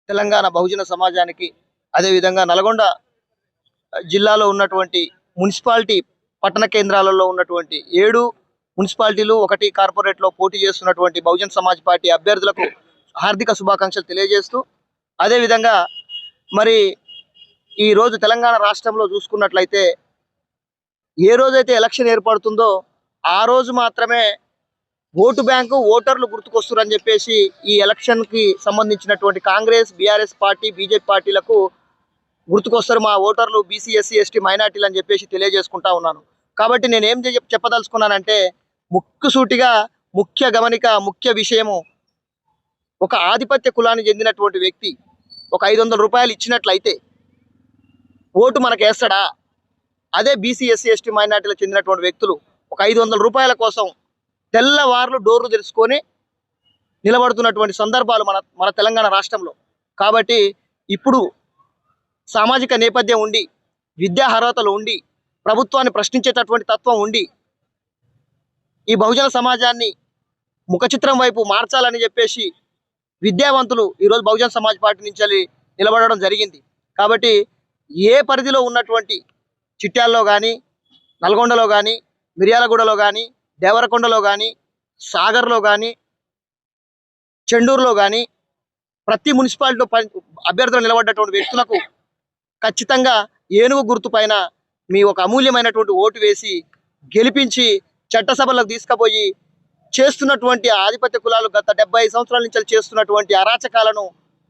తెలంగాణ బహుజన సమాజానికి అదేవిధంగా నల్గొండ జిల్లాలో ఉన్నటువంటి మున్సిపాలిటీ పట్టణ కేంద్రాలలో ఉన్నటువంటి 7 మున్సిపాలిటీలు 1 కార్పొరేట్లో పోటీ చేస్తున్నటువంటి బహుజన్ సమాజ్ పార్టీ అభ్యర్థులకు హార్దిక శుభాకాంక్షలు తెలియజేస్తూ అదేవిధంగా మరి ఈ రోజు తెలంగాణ రాష్ట్రంలో చూసుకున్నట్లయితే ఏ రోజైతే ఎలక్షన్ ఏర్పడుతుందో ఆ రోజు మాత్రమే ఓటు బ్యాంకు ఓటర్లు గుర్తుకొస్తున్నారని చెప్పేసి ఈ ఎలక్షన్కి సంబంధించినటువంటి కాంగ్రెస్ బీఆర్ఎస్ పార్టీ బీజేపీ పార్టీలకు గుర్తుకొస్తారు మా ఓటర్లు బీసీ ఎస్సీ ఎస్టీ మైనార్టీలు అని చెప్పేసి తెలియజేసుకుంటా ఉన్నాను. కాబట్టి నేను ఏం చెప్పదలుచుకున్నానంటే ముక్కుసూటిగా ముఖ్య గమనిక ముఖ్య విషయము ఒక ఆధిపత్య కులానికి చెందినటువంటి వ్యక్తి ఒక 500 రూపాయలు ఇచ్చినట్లయితే ఓటు మనకు వేస్తాడా? అదే బీసీ ఎస్సీ ఎస్టీ మైనార్టీలకు చెందినటువంటి వ్యక్తులు ఒక 500 రూపాయల కోసం తెల్లవార్లు డోర్లు తెలుసుకొని నిలబడుతున్నటువంటి సందర్భాలు మన తెలంగాణ రాష్ట్రంలో. కాబట్టి ఇప్పుడు సామాజిక నేపథ్యం ఉండి విద్యా అర్హతలు ఉండి ప్రభుత్వాన్ని ప్రశ్నించేటటువంటి తత్వం ఉండి ఈ బహుజన సమాజాన్ని ముఖచిత్రం వైపు మార్చాలని చెప్పేసి విద్యావంతులు ఈరోజు బహుజన సమాజ్ పార్టీ నుంచి నిలబడడం జరిగింది. కాబట్టి ఏ పరిధిలో ఉన్నటువంటి చిట్యాల్లో కానీ నల్గొండలో కానీ మిర్యాలగూడలో కానీ దేవరకొండలో కానీ సాగర్లో కానీ చెండూరులో కానీ ప్రతి మున్సిపాలిటీలో అభ్యర్థులు నిలబడ్డటువంటి వ్యక్తులకు ఖచ్చితంగా ఏనుగు గుర్తు పైన మీ ఒక అమూల్యమైనటువంటి ఓటు వేసి గెలిపించి చట్టసభలకు తీసుకుపోయి చేస్తున్నటువంటి ఆధిపత్య కులాలు గత 75 సంవత్సరాల నుంచి చేస్తున్నటువంటి అరాచకాలను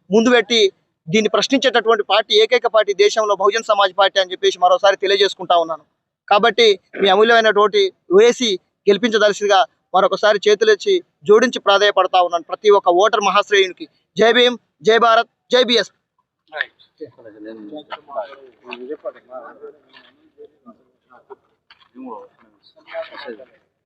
ముందు పెట్టి దీన్ని ప్రశ్నించేటటువంటి పార్టీ ఏకైక పార్టీ దేశంలో బహుజన్ సమాజ్ పార్టీ అని చెప్పేసి మరోసారి తెలియజేసుకుంటా ఉన్నాను. కాబట్టి మీ అమూల్యమైనటువంటి వేసి గెలిపించదలసిగా మరొకసారి చేతులెచ్చి జోడించి ప్రాధాయపడతా ఉన్నాను ప్రతి ఒక్క ఓటర్ మహాశ్రేయునికి. జై భీమ్, జై భారత్, జై బిఎస్.